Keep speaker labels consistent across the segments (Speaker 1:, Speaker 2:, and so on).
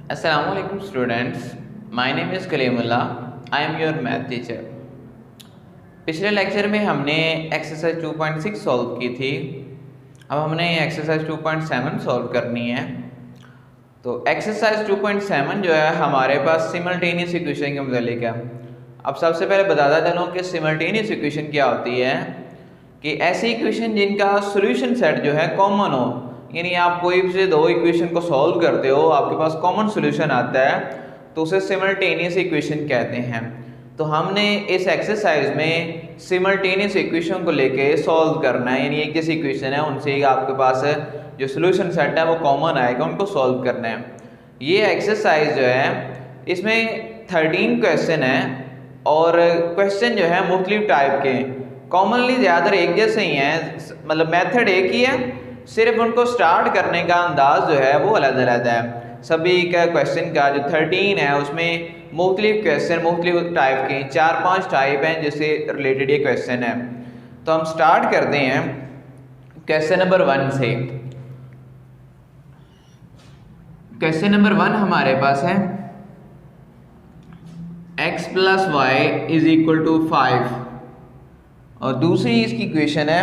Speaker 1: Assalamualaikum students, my name is Kalimullah. I am your math teacher. पिछले lecture में हमने exercise 2.6 solve की थी। अब हमने एक्सरसाइज 2.7 सॉल्व करनी है। तो एक्सरसाइज 2.7 जो है हमारे पास सिमल्टेनियस इक्वेशन के मुतालिक है। अब सबसे पहले बताता चलूँ कि सिमल्टेनियस इक्वेशन क्या होती है कि ऐसी इक्वेशन जिनका सोल्यूशन सेट जो है कॉमन हो, यानी आप कोई से दो इक्वेशन को सॉल्व करते हो, आपके पास कॉमन सॉल्यूशन आता है तो उसे सिमल्टेनियस इक्वेशन कहते हैं। तो हमने इस एक्सरसाइज में सिमल्टेनियस इक्वेशन को लेके सॉल्व करना है, यानी एक जैसी इक्वेशन है उनसे आपके पास जो सॉल्यूशन सेट है वो कॉमन आएगा, उनको सॉल्व करना है। ये एक्सरसाइज जो है इसमें 13 क्वेश्चन है और क्वेश्चन जो है मुख्तलिफ टाइप के, कॉमनली ज़्यादातर एक जैसे ही हैं, मतलब मेथड एक ही है, सिर्फ उनको स्टार्ट करने का अंदाज जो है वो अलग अलग है। सभी का क्वेश्चन का जो 13 है उसमें मुख्तलिफ क्वेश्चन मुख्तलिफ टाइप के 4-5 टाइप हैं जिससे रिलेटेड ये क्वेश्चन है। तो हम स्टार्ट करते हैं क्वेश्चन नंबर 1 से। क्वेश्चन नंबर 1 हमारे पास है x + y = 5 और दूसरी इसकी इक्वेशन है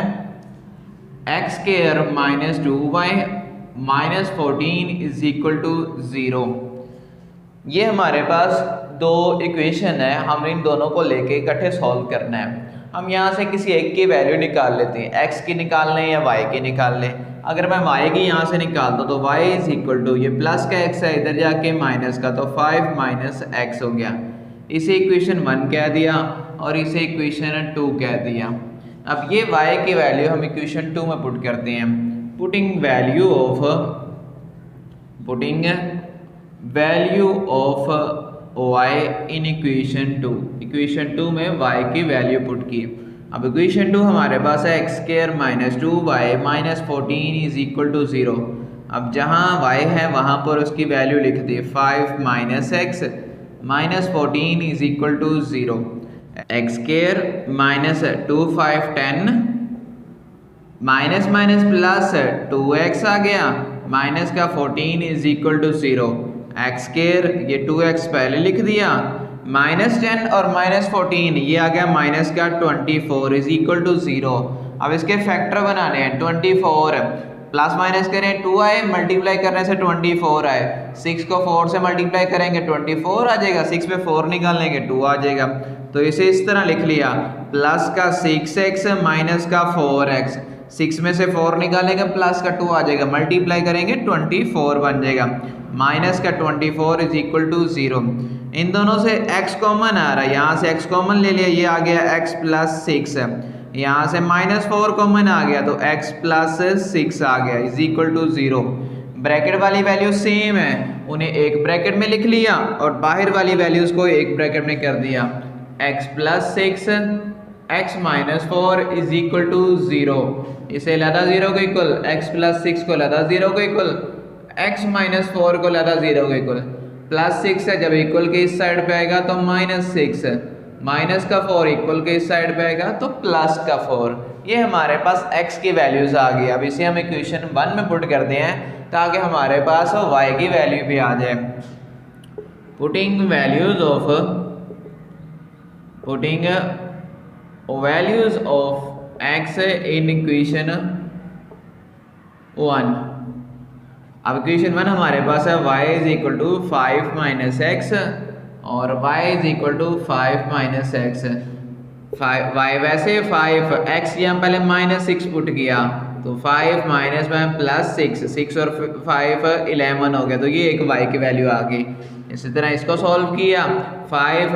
Speaker 1: x² - 2y - 14 = 0। ये हमारे पास दो इक्वेशन है, हम इन दोनों को लेके इकट्ठे सॉल्व करना है। हम यहाँ से किसी एक की वैल्यू निकाल लेते हैं, x की निकाल लें या y की निकाल लें। अगर मैं y की यहाँ से निकालता हूँ तो y = ये प्लस का x है, इधर जाके माइनस का, तो 5 - x हो गया। इसे इक्वेशन 1 कह दिया और इसे इक्वेशन 2 कह दिया। अब ये y की वैल्यू हम इक्वेशन 2 में पुट करते हैं। Putting value of y in equation 2, equation 2 में y की वैल्यू पुट की। अब इक्वेशन 2 हमारे पास है x² - 2y - 14 = 0। अब जहाँ y है वहाँ पर उसकी वैल्यू लिख दी, 5 - x - 14 = 0। x² - 2 5 10 minus minus plus 2x आ गया, माइनस का 14 = 0। x² ये 2x पहले लिख दिया, -10 और -14 ये आ गया माइनस का 24 = 0। अब इसके फैक्टर बनाने हैं। 24 प्लस माइनस करें 2 आए, मल्टीप्लाई करने से 24 आए, 6 को 4 से मल्टीप्लाई करेंगे 24 आ जाएगा, 6 पे 4 निकालेंगे 2 आ जाएगा। तो इसे इस तरह लिख लिया, प्लस का 6x माइनस का 4x, 6 में से 4 निकालेंगे प्लस का 2 आ जाएगा, मल्टीप्लाई करेंगे 24 बन जाएगा, माइनस का 24 = 0। इन दोनों से x कॉमन आ रहा है, यहाँ से x कॉमन ले लिया, ये आ गया x + 6, यहाँ से -4 कॉमन आ गया तो x + 6 आ गया = 0। ब्रैकेट वाली वैल्यू सेम है, उन्हें एक ब्रैकेट में लिख लिया और बाहर वाली वैल्यूज को एक ब्रैकेट में कर दिया। x + 6 x - 4 = 0, इसे लदा 0 को इक्वल, x + 6 को लदा 0 को इक्वल, x - 4 को लदा 0 को इक्वल। +6 है, जब इक्वल के इस साइड पे आएगा तो -6 है, माइनस का 4 इक्वल के इस साइड पे आएगा तो प्लस का 4। ये हमारे पास x की वैल्यूज आ गई। अब इसे हम इक्वेशन 1 में पुट करते हैं ताकि हमारे पास y की वैल्यू भी आ जाए। Putting values of x in equation 1। अब इक्वेशन 1 हमारे पास है y = 5 - x और y = 5 - x। y वैसे 5, x यहाँ पहले -6 पुट किया तो 5 माइनस में +6, 6 और 5 11 हो गया, तो ये एक y की वैल्यू आ गई। इसी तरह इसको सॉल्व किया, 5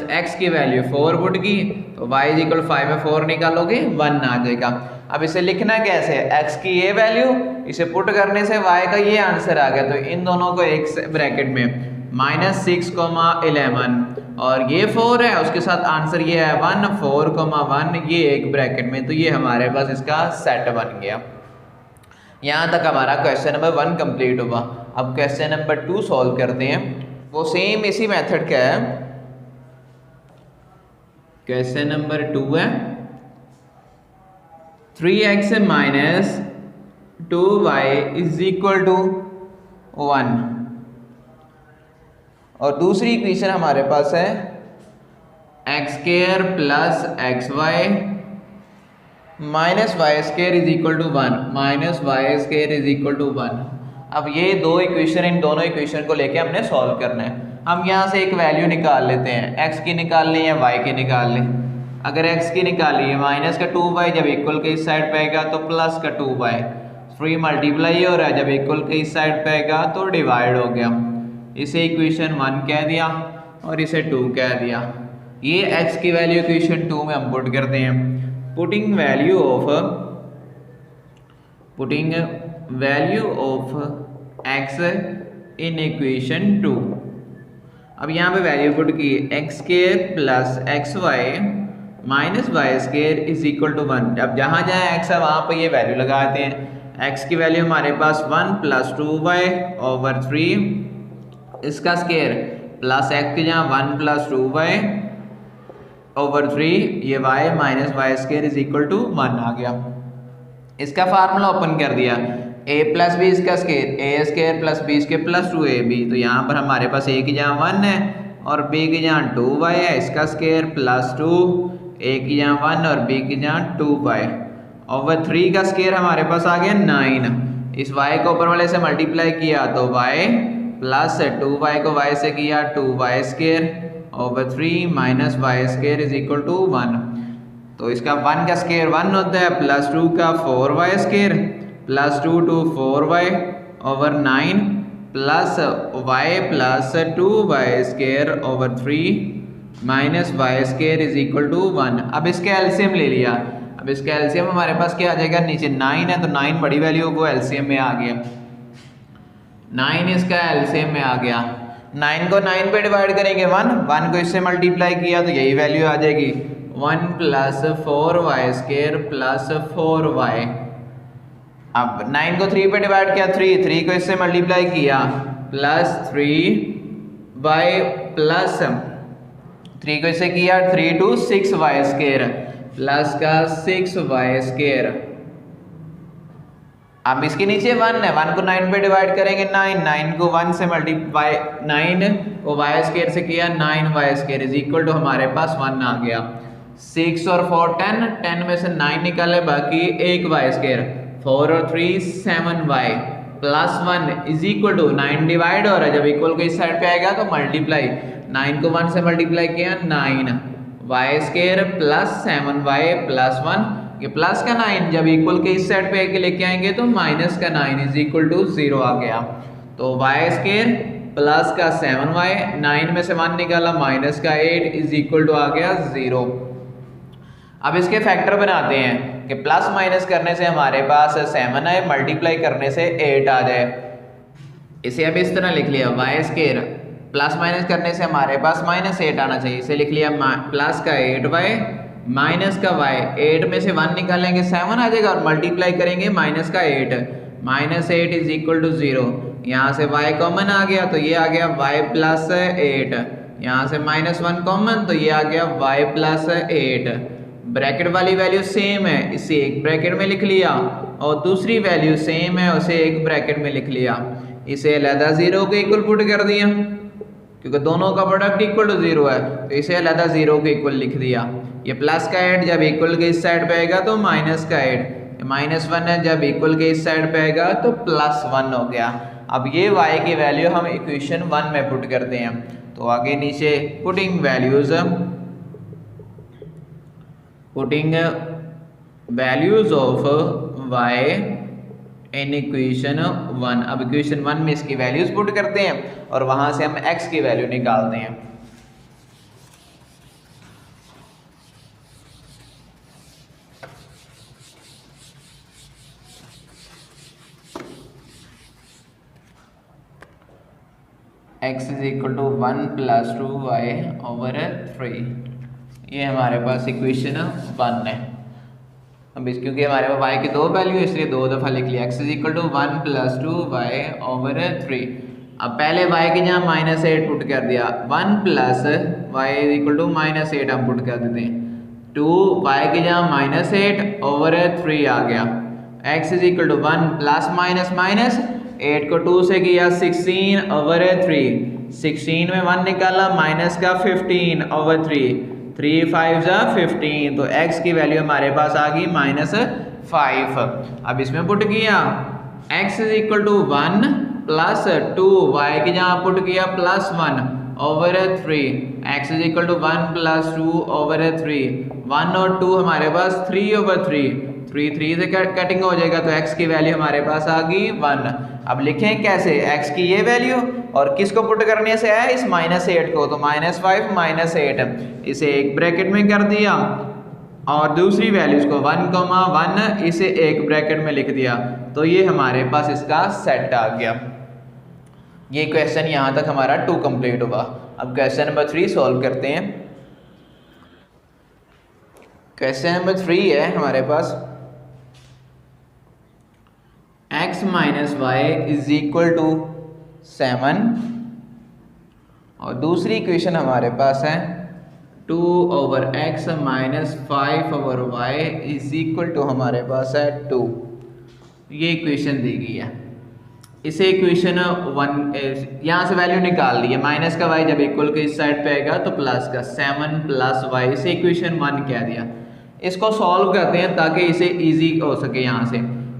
Speaker 1: - x की वैल्यू 4 पुट की तो y = 5 में 4 निकालोगे 1 आ जाएगा। अब इसे लिखना कैसे है, x की ये वैल्यू, इसे पुट करने से y का ये आंसर आ गया, तो इन दोनों को एक ब्रैकेट में -6, 11 और ये 4 है, उसके साथ आंसर ये है 1, 4, 1 ये एक ब्रैकेट में, तो ये हमारे पास इसका सेट बन गया। यहाँ तक हमारा क्वेश्चन नंबर 1 कंप्लीट हुआ। अब क्वेश्चन नंबर 2 सॉल्व करते हैं, वो सेम इसी मेथड का है। क्वेश्चन नंबर 2 है 3x - 2y = 1। और दूसरी इक्वेशन हमारे पास है X square plus x Y minus Y square is equal to 1 minus Y square is equal to 1। अब ये दो इक्वेशन, इन दोनों इक्वेशन को लेके हमने सॉल्व करना है। हम यहाँ से एक वैल्यू निकाल लेते हैं, x की निकाल लें या y की निकाल लें। अगर x की निकाली है माइनस का 2y, जब इक्वल के इस साइड पे आएगा तो प्लस का 2y, 3 मल्टीप्लाई हो रहा है, जब इक्वल के इस साइड पे आएगा तो डिवाइड हो गया। इसे इक्वेशन 1 कह दिया और इसे 2 कह दिया। ये x की वैल्यू इक्वेशन 2 में हम पुट करते हैं। Putting value of x in equation 2। अब यहाँ पे वैल्यू पुट की x square plus x Y minus Y square is equal to 1। अब जहाँ जहाँ x है वहाँ पे ये वैल्यू लगाते हैं। x की वैल्यू हमारे पास 1 प्लस 2y ओवर 3, इसका स्क्वायर प्लस x की जहाँ 1 प्लस 2y ओवर 3, ये y minus Y square is equal to 1 आ गया। इसका फार्मूला ओपन कर दिया, a प्लस बी इसका square, A square plus B square plus 2ab। तो यहाँ पर हमारे पास a की जहाँ 1 है और b की जहाँ 2y है, इसका स्क्वायर प्लस 2, a की जहाँ 1 और b की जहाँ 2y ओवर 3 का स्क्वायर हमारे पास आ गया 9। इस y को ऊपर वाले से मल्टीप्लाई किया तो y प्लस 2y को y से किया 2y square over 3 minus Y square is equal to 1। तो इसका 1 का स्क्वायर 1 होता है, प्लस 2 का 4y square plus 2 to 4y over 9 plus y plus 2y square over 3 minus Y square is equal to 1। अब इसका एलसीएम ले लिया। अब इसका एलसीएम हमारे पास क्या आ जाएगा, नीचे 9 है तो 9 बड़ी वैल्यू को एलसीएम में आ गया, 9 इसका एलसीएम में आ गया। 9 को 9 पे डिवाइड करेंगे 1 को इससे मल्टीप्लाई किया तो यही वैल्यू आ जाएगी 1 plus 4y square plus 4y। अब 9 को 3 पे डिवाइड किया 3 को इससे मल्टीप्लाई किया प्लस 3y प्लस 3 को इससे किया 3 to 6y स्क्वायर प्लस का 6y स्क्वायर। अब इसके नीचे 1 है, 1 को 9 पे डिवाइड करेंगे 9 को 1 से मल्टीप्लाई 9 को y स्क्वायर से किया 9y square is equal to हमारे पास 1 आ गया। 6 और 4 10 में से 9 निकाले बाकी 1y स्क्वायर, 4 और 3 7y plus 1 is equal to 9 divide हो रहा है, जब इक्वल को इस साइड पे आएगा तो मल्टीप्लाई, 9 को 1 से मल्टीप्लाई किया 9y square plus 7y plus 1, ये प्लस का 9 जब इक्वल के इस साइड पे लेके आएंगे तो माइनस का 9 इज इक्वल टू 0 आ गया। तो y स्क्वायर प्लस का 7y, 9 में से 1 निकाला माइनस का 8 इज इक्वल टू आ गया 0। अब इसके फैक्टर बनाते हैं कि प्लस माइनस करने से हमारे पास 7 है, मल्टीप्लाई करने से 8 आ जाए। इसे अब इस तरह लिख लिया, y स्क्वायर प्लस माइनस करने से हमारे पास माइनस 8 आना चाहिए, इसे लिख लिया प्लस का 8y माइनस का y, 8 में से 1 निकालेंगे 7 आ जाएगा और मल्टीप्लाई करेंगे माइनस का 8, माइनस 8 इज इक्वल टू 0। यहाँ से y कॉमन आ गया तो ये आ गया y प्लस 8, यहाँ से माइनस 1 कॉमन तो ये आ गया y प्लस 8। ब्रैकेट वाली वैल्यू सेम है, इसे एक ब्रैकेट में लिख लिया और दूसरी वैल्यू सेम है, उसे एक ब्रैकेट में लिख लिया। इसे अलहदा 0 के इक्वल पुट कर दिया क्योंकि दोनों का प्रोडक्ट इक्वल टू 0 है, तो इसे अलहदा 0 के इक्वल लिख दिया। ये प्लस का 8 जब इक्वल के इस साइड पे आएगा तो माइनस का 8, माइनस 1 है जब इक्वल के इस साइड पे आएगा तो प्लस 1 हो गया। अब ये y की वैल्यू हम इक्वेशन 1 में पुट करते हैं। तो आगे नीचे putting values of y in equation 1। अब इक्वेशन 1 में इसकी वैल्यूज पुट करते हैं और वहां से हम x की वैल्यू निकालते हैं। x is equal to 1 plus 2y over 3, ये हमारे पास इक्वेशन 1 है। अब इस क्योंकि हमारे पास y की 2 वैल्यू इसलिए 2 दफ़ा लिख लिया, x is equal to 1 plus 2y over 3। अब पहले y की जहाँ माइनस 8 पुट कर दिया, 1 plus y is equal to minus 8 हम पुट कर देते हैं, 2y की जहाँ माइनस 8 ओवर 3 आ गया। x is equal to 1 plus minus minus 8 को 2 से किया 16/3, 16 में 1 निकाला माइनस का 15/3, 3 5 जा 15, तो x की वैल्यू हमारे पास आ गई -5। अब इसमें पुट किया x is equal to 1 plus 2, y की जहाँ पुट किया +1/3, x is equal to 1 plus 2/3, 1 और 2 हमारे पास 3/3, 3 से कटिंग हो जाएगा तो x की वैल्यू हमारे पास आ गई 1। अब लिखें कैसे, x की ये वैल्यू और किसको पुट करने से है, इस -8 को, तो -5 -8 इसे एक ब्रैकेट में कर दिया और दूसरी वैल्यूज को 1,1 इसे एक ब्रैकेट में लिख दिया, तो ये हमारे पास इसका सेट आ गया। ये क्वेश्चन यहाँ तक हमारा 2 कंप्लीट हुआ। अब क्वेश्चन नंबर 3 सॉल्व करते हैं। क्वेश्चन नंबर 3 है हमारे पास x minus y is equal to 7 और दूसरी इक्वेशन हमारे पास है 2/x minus 5/y is equal to हमारे पास है 2। ये इक्वेशन दी गई है। इसे इक्वेशन 1 यहाँ से वैल्यू निकाल ली है, माइनस का y जब इक्वल के इस साइड पे आएगा तो प्लस का 7 + y, इसे इक्वेशन 1 कह दिया। इसको सॉल्व करते हैं ताकि इसे इजी हो सके। यहाँ से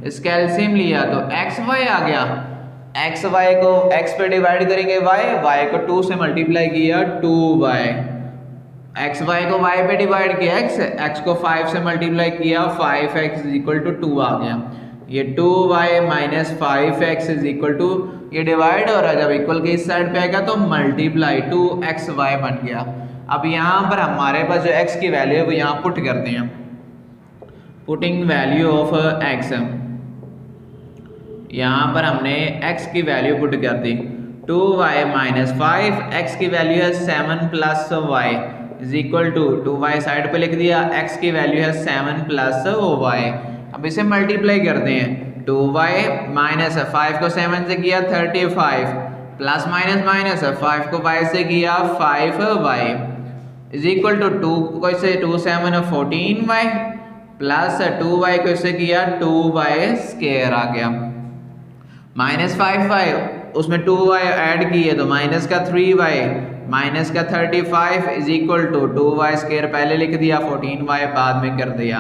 Speaker 1: इसका एलसीएम लिया तो एक्स वाई आ गया, एक्स वाई को x पे डिवाइड करेंगे y को 2 से मल्टीप्लाई किया 2y, एक्स वाई को y पे डिवाइड किया x को 5 से मल्टीप्लाई किया 5x = 2 आ गया। ये 2y माइनस 5x = ये डिवाइड हो रहा है, जब इक्वल के इस साइड पे आएगा तो मल्टीप्लाई 2xy बन गया। अब यहाँ पर हमारे पास जो x की वैल्यू है वो यहाँ पुट करते हैं, पुटिंग वैल्यू ऑफ x, यहाँ पर हमने x की वैल्यू पुट कर दी 2y माइनस 5, x की वैल्यू है 7 + y = 2y साइड पे लिख दिया, x की वैल्यू है 7 + y। अब इसे मल्टीप्लाई करते हैं, 2y माइनस 5 को 7 से किया 35 प्लस माइनस माइनस 5 को y से किया 5y = 2 को इसे 2 7 14y प्लस 2y को इसे किया 2y² आ गया, माइनस 5 उसमें 2y ऐड किए तो माइनस का 3y माइनस का 35 = 2y² पहले लिख दिया, 14y बाद में कर दिया।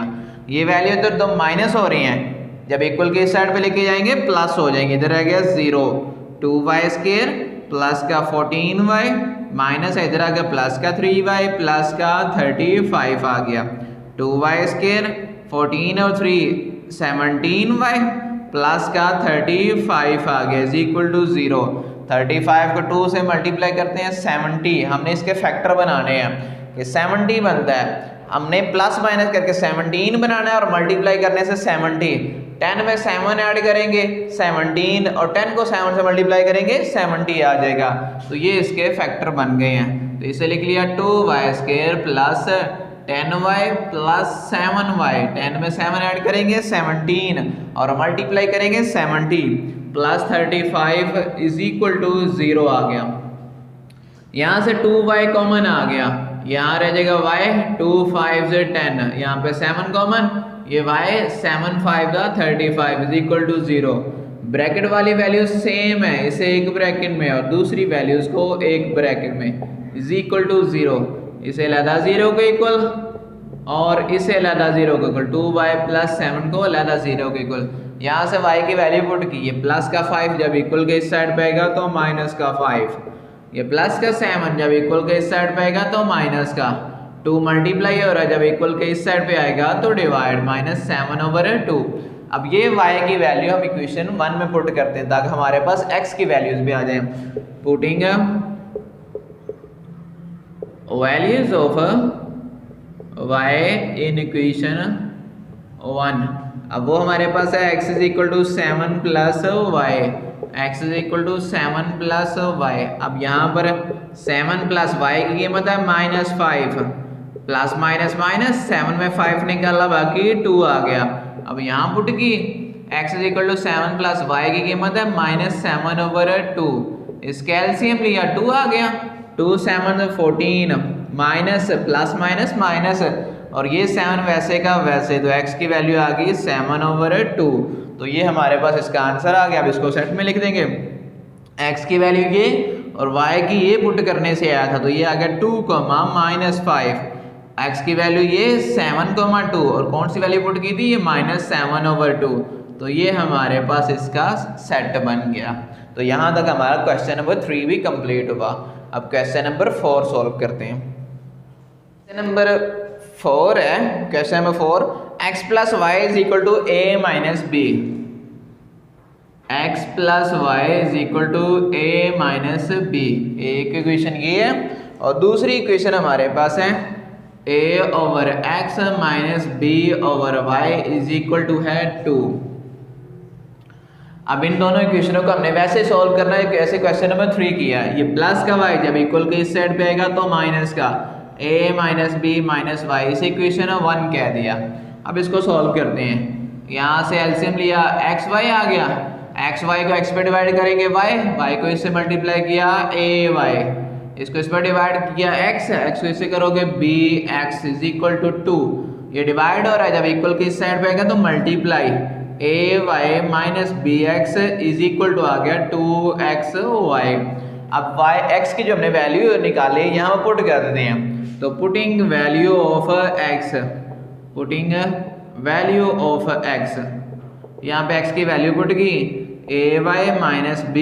Speaker 1: ये वैल्यू इधर तो माइनस हो रही हैं, जब इक्वल के इस साइड पे लेके जाएंगे प्लस हो जाएंगे, इधर आ गया 0, 2y² प्लस का 14y माइनस इधर आ गया प्लस का 3y प्लस का 35 आ गया, 2y² 14 और 3 17y प्लस का 35 आ गया = 0। 35 को 2 से मल्टीप्लाई करते हैं 70, हमने इसके फैक्टर बनाने हैं कि 70 बनता है, हमने प्लस माइनस करके 17 बनाना है और मल्टीप्लाई करने से 70, 10 में 7 ऐड करेंगे 17 और 10 को 7 से मल्टीप्लाई करेंगे 70 आ जाएगा। तो ये इसके फैक्टर बन गए हैं, तो इसे लिख लिया 2y² plus 10y plus 7y, 10 में 7 ऐड करेंगे 17 और मल्टीप्लाई करेंगे 70 प्लस 35 = 0 आ गया। यहाँ से 2y कॉमन आ गया, यहाँ रह जाएगा y, 2 5 से 10, यहाँ पे 7 कॉमन, ये y 7 5 का 35 = 0। ब्रैकेट वाली वैल्यू सेम है, इसे एक ब्रैकेट में और दूसरी वैल्यूज को एक ब्रैकेट में = 0, इसे अलहदा 0 को इक्वल और इसे अलहदा 0 को इक्वल, 2y प्लस 7 को अलहदा 0 को इक्वल। यहाँ से y की वैल्यू पुट की, ये प्लस का 5 जब इक्वल के इस साइड पे आएगा तो माइनस का 5, ये प्लस का 7 जब इक्वल के इस साइड पे आएगा तो माइनस का 2 मल्टीप्लाई हो रहा है, जब इक्वल के इस साइड पे आएगा तो डिवाइड -7/2। अब ये y की वैल्यू हम इक्वेशन 1 में पुट करते हैं ताकि हमारे पास x की वैल्यूज भी आ जाए। Putting values of y in equation 1, अब वो हमारे पास है x = 7 + y, x = 7 + y। अब यहाँ पर 7 + y की कीमत है -5 प्लस माइनस माइनस 7 में 5 निकाला बाकी 2 आ गया। अब यहाँ पुट की x = 7 + y की कीमत है -7/2, इसका एलसीएम लिया 2 आ गया, 2 7 14 माइनस प्लस माइनस माइनस और ये 7 वैसे का वैसे, तो x की वैल्यू आ गई 7/2। तो ये हमारे पास इसका आंसर आ गया। अब इसको सेट में लिख देंगे, x की वैल्यू ये और y की ये पुट करने से आया था, तो ये आ गया 2, -5। x की वैल्यू ये 7,2 और कौन सी वैल्यू पुट की थी, ये -7/2। तो ये हमारे पास इसका सेट बन गया। तो यहाँ तक हमारा क्वेश्चन नंबर 3 भी कंप्लीट हुआ। अब क्वेश्चन नंबर 4 सॉल्व करते हैं। क्वेश्चन नंबर 4 है, question number 4, x + y = a - b। x + y = a - b, एक इक्वेशन ये है और दूसरी इक्वेशन हमारे पास है a/x - b/y = 2। अब इन दोनों इक्वेशनों को हमने वैसे सॉल्व करना है कैसे क्वेश्चन नंबर 3 किया है। ये प्लस का y जब इक्वल के इस साइड पे आएगा तो माइनस का a - b - y, इस इक्वेशन 1 कह दिया। अब इसको सॉल्व करते हैं। यहाँ से एलसीएम लिया, x y आ गया, x y को x पे डिवाइड करेंगे y को इससे मल्टीप्लाई किया ay, इसको इस पर डिवाइड किया x को इससे करोगे bx = 2। ये डिवाइड हो रहा है, जब इक्वल के इस साइड पे आएगा तो मल्टीप्लाई ay - bx = आ गया 2xy। अब x की जो हमने वैल्यू निकाली यहाँ पुट कर देते हैं। तो पुटिंग वैल्यू ऑफ x, यहाँ पे x की वैल्यू पुट की ay - b,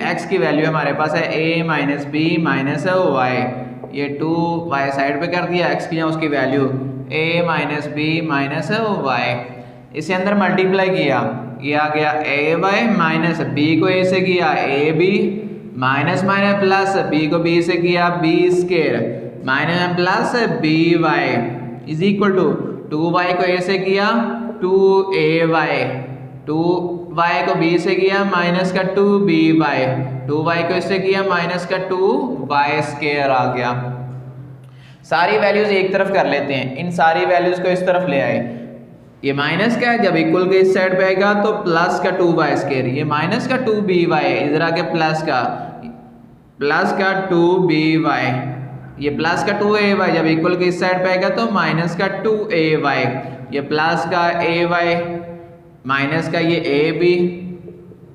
Speaker 1: x की वैल्यू हमारे पास है a - b - y, ये 2y साइड पे कर दिया, x की यहाँ उसकी वैल्यू a - b - y, इसे अंदर मल्टीप्लाई किया, ये आ गया ay माइनस b को a से किया ab minus minus plus b को b से किया b square minus plus by is equal to 2y को a से किया 2ay, 2y को b से किया माइनस का 2by, 2y को इससे किया माइनस का 2y स्क्वायर आ गया। सारी वैल्यूज एक तरफ कर लेते हैं, इन सारी वैल्यूज को इस तरफ ले आए। ये माइनस का है, जब इक्वल के इस साइड पे आएगा तो प्लस का 2y स्क्वायर, ये माइनस का 2by, इधर आके प्लस का 2by, ये प्लस का 2ay, जब इक्वल के इस साइड पे आएगा तो माइनस का 2ay, ये प्लस का ay माइनस का ये ab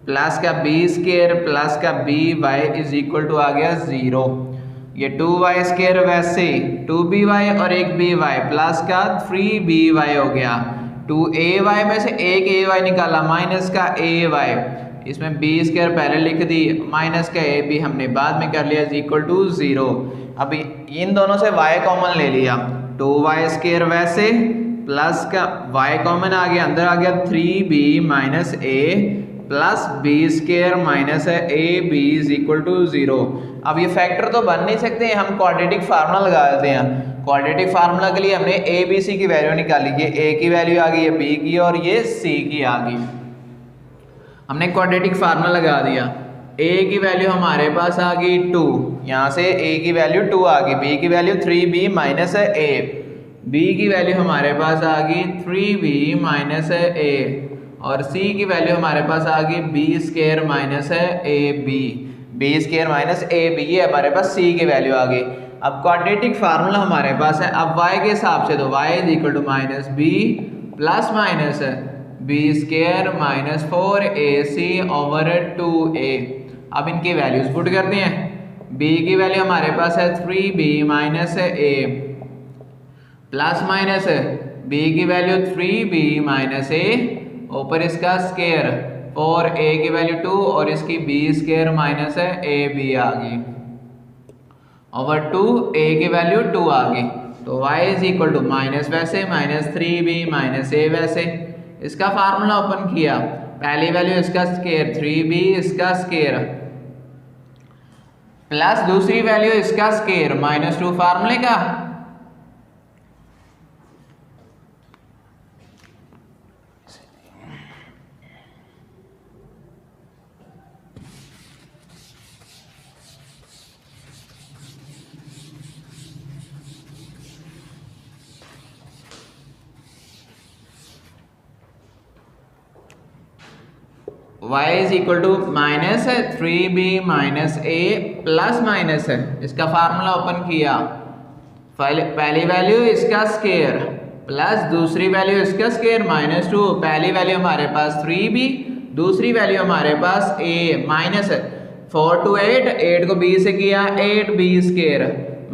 Speaker 1: प्लस का b स्क्वायर प्लस का by इज इक्वल टू आ गया 0। ये 2y स्क्वायर वैसे 2by और एक by प्लस का 3by हो गया। 2ay में से एक ay निकाला माइनस का ay, इसमें b स्क्वायर पहले लिख दी माइनस का ab हमने बाद में कर लिया इज इक्वल टू 0। अब इन दोनों से y कॉमन ले लिया, 2y स्क्वायर वैसे प्लस का y कॉमन आ गया, अंदर आ गया 3b minus a plus b square minus ab is equal to 0। अब ये फैक्टर तो बन नहीं सकते, हम क्वाड्रेटिक फार्मूला लगा देते हैं। क्वाड्रेटिक फार्मूला के लिए हमने a b c की वैल्यू निकाली, ये a की वैल्यू आ गई, ये b की और ये c की आ गई। हमने क्वाड्रेटिक फार्मूला लगा दिया, a की वैल्यू हमारे पास आ गई 2, यहाँ से a की वैल्यू 2 आ गई, b की value 3b minus a, b की वैल्यू हमारे पास आ गई 3b माइनस a और c की वैल्यू हमारे पास आ गई b square minus ab, b square minus ab, ये हमारे पास c की वैल्यू आ गई। अब क्वाड्रेटिक फार्मूला हमारे पास है, अब y के हिसाब से तो y is equal to minus b plus minus b square minus 4ac over 2a। अब इनकी वैल्यूज पुट करते हैं, b की वैल्यू हमारे पास है 3b minus a plus minus b की वैल्यू 3b माइनस a ऊपर इसका स्क्वायर 4a की वैल्यू 2 और इसकी b स्क्वायर माइनस ab आ गई ओवर 2a की वैल्यू 2 आ गई। तो y is equal to minus वैसे माइनस 3b माइनस a वैसे, इसका फार्मूला ओपन किया, पहली वैल्यू इसका स्क्वायर 3b इसका स्क्वायर प्लस दूसरी वैल्यू इसका स्क्वायर माइनस 2 फार्मूले का y is equal to minus 3b minus a plus minus है, इसका फार्मूला ओपन किया, पहली वैल्यू इसका स्क्वायर प्लस दूसरी वैल्यू इसका स्क्वायर -2, पहली वैल्यू हमारे पास 3b, दूसरी वैल्यू हमारे पास a माइनस 4 to 8, 8 को b से किया 8b स्क्वायर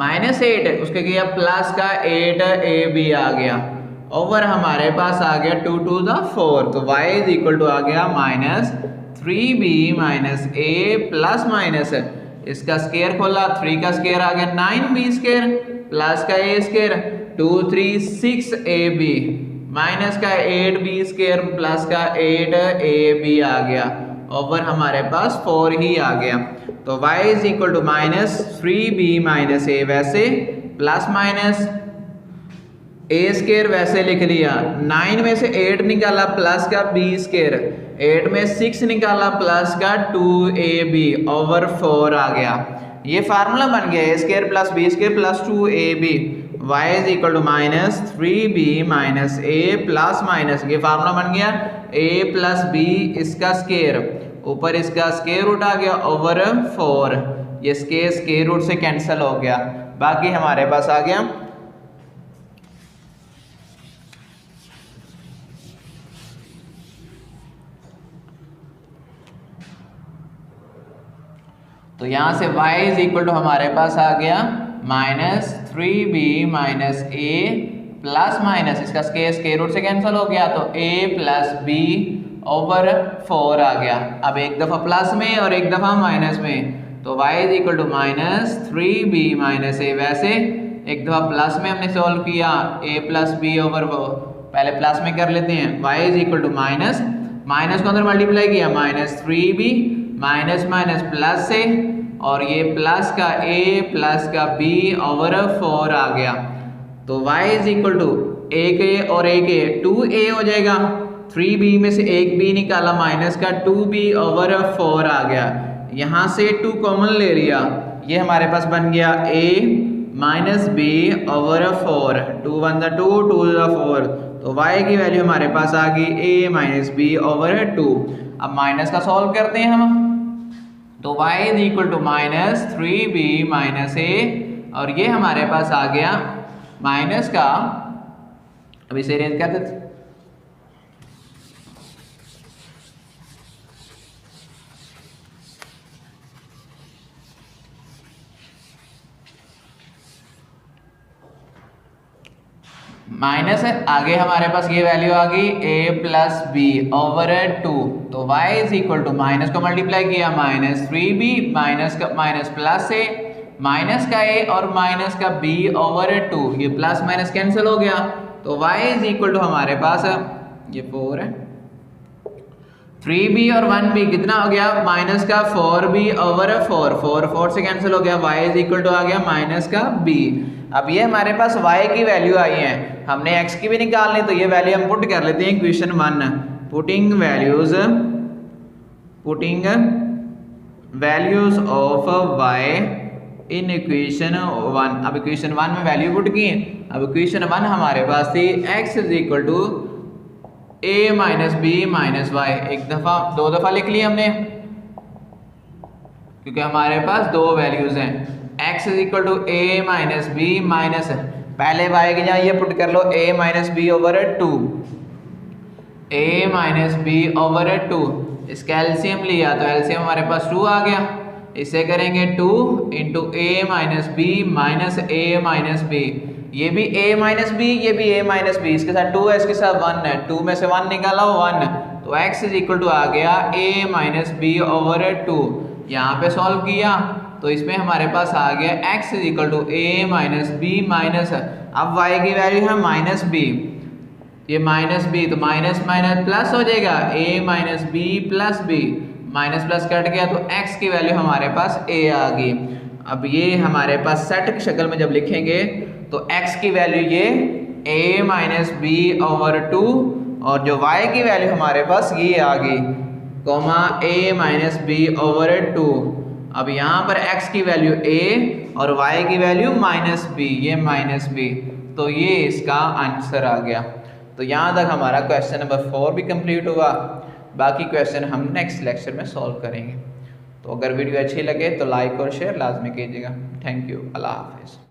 Speaker 1: -8 उसके किया प्लस का 8ab आ गया ओवर हमारे पास आ गया 2 to the 4, तो y इज इक्वल टू आ गया -3b - a प्लस माइनस इसका स्क्वायर खोला 3 का स्क्वायर आ गया 9b स्क्वायर प्लस का a स्क्वायर 2 3 6ab माइनस का 8b स्क्वायर प्लस का 8ab आ गया ओवर हमारे पास 4 ही आ गया। तो y is equal to -3b - a वैसे प्लस माइनस a स्क्वायर वैसे लिख लिया, 9 में से 8 निकाला प्लस का b स्क्वायर, 8 में 6 निकाला प्लस का 2ab ओवर 4 आ गया। ये फार्मूला बन गया a square plus b square plus 2ab, y is equal to -3b - a plus minus ये फार्मूला बन गया a प्लस b इसका स्क्वायर ऊपर इसका स्क्वायर रूट आ गया ओवर 4, ये स्क्वायर रूट से कैंसिल हो गया, बाकी हमारे पास आ गया तो यहाँ से y इज इक्वल टू हमारे पास आ गया -3b - a प्लस माइनस इसका स्क्वायर रूट से कैंसिल हो गया तो a प्लस b ओवर 4 आ गया। अब एक दफ़ा प्लस में और एक दफ़ा माइनस में, तो y is equal to -3b - a वैसे एक दफ़ा प्लस में हमने सॉल्व किया a प्लस b ओवर पहले प्लस में कर लेते हैं, y is equal to minus को अंदर मल्टीप्लाई किया -3b माइनस प्लस से और ये प्लस का a प्लस का b ओवर 4 आ गया। तो y इज इक्वल टू एक a और एक a 2a हो जाएगा, 3b में से एक b निकाला माइनस का 2b ओवर 4 आ गया, यहाँ से 2 कॉमन ले लिया, ये हमारे पास बन गया a माइनस b ओवर 4, 2 1 2 2 4, तो y की वैल्यू हमारे पास आ गई a माइनस b ओवर 2। अब माइनस का सॉल्व करते हैं हम, तो y is equal to -3b - a और ये हमारे पास आ गया माइनस का, अब इसे अरेंज कर देते माइनस है, आगे हमारे पास ये वैल्यू आ गई a प्लस b ओवर 2, तो y is equal to minus को मल्टीप्लाई किया -3b minus plus a minus का a और माइनस का b ओवर 2, ये प्लस माइनस कैंसिल हो गया, तो y इज इक्वल टू हमारे पास ये 4 है, 3b और 1b कितना हो गया माइनस का 4b ओवर 4 से कैंसिल हो गया, y इज इक्वल टू आ गया माइनस का b। अब ये हमारे पास y की वैल्यू आई है, हमने x की भी निकालनी, तो ये वैल्यू हम पुट कर लेते हैं equation 1, putting values of y in equation 1। अब इक्वेशन 1 में वैल्यू पुट की, अब इक्वेशन 1 हमारे पास थी x is equal to a minus b minus y, दो दफा लिख लिया हमने क्योंकि हमारे पास दो वैल्यूज हैं, x is equal to a minus b minus पहले y के यहाँ ये पुट कर लो a minus b over 2, a minus b over 2, इसका एलसीएम लिया तो एलसीएम हमारे पास 2 आ गया, इसे करेंगे 2 into a minus b minus a minus b, ये भी a माइनस b ये भी a माइनस b, इसके साथ 2 है इसके साथ 1 है, 2 में से 1 निकाला 1, तो x इज इक्वल टू आ गया a माइनस b ओवर 2। यहाँ पे सॉल्व किया तो इसमें हमारे पास आ गया x is equal to a minus b minus, अब y की वैल्यू है माइनस b, ये माइनस b तो माइनस माइनस प्लस हो जाएगा a minus b plus b, minus plus cut गया तो x की वैल्यू हमारे पास a आ गई। अब ये हमारे पास सेट की शक्ल में जब लिखेंगे तो x की वैल्यू ये a माइनस b ओवर 2 और जो y की वैल्यू हमारे पास ये आ गई comma a minus b over 2। अब यहाँ पर x की वैल्यू a और y की वैल्यू माइनस b, ये माइनस b, तो ये इसका आंसर आ गया। तो यहाँ तक हमारा क्वेश्चन नंबर 4 भी कंप्लीट हुआ, बाकी क्वेश्चन हम नेक्स्ट लेक्चर में सॉल्व करेंगे। तो अगर वीडियो अच्छी लगे तो लाइक और शेयर लाजमी कीजिएगा। थैंक यू, अल्लाह हाफिज़।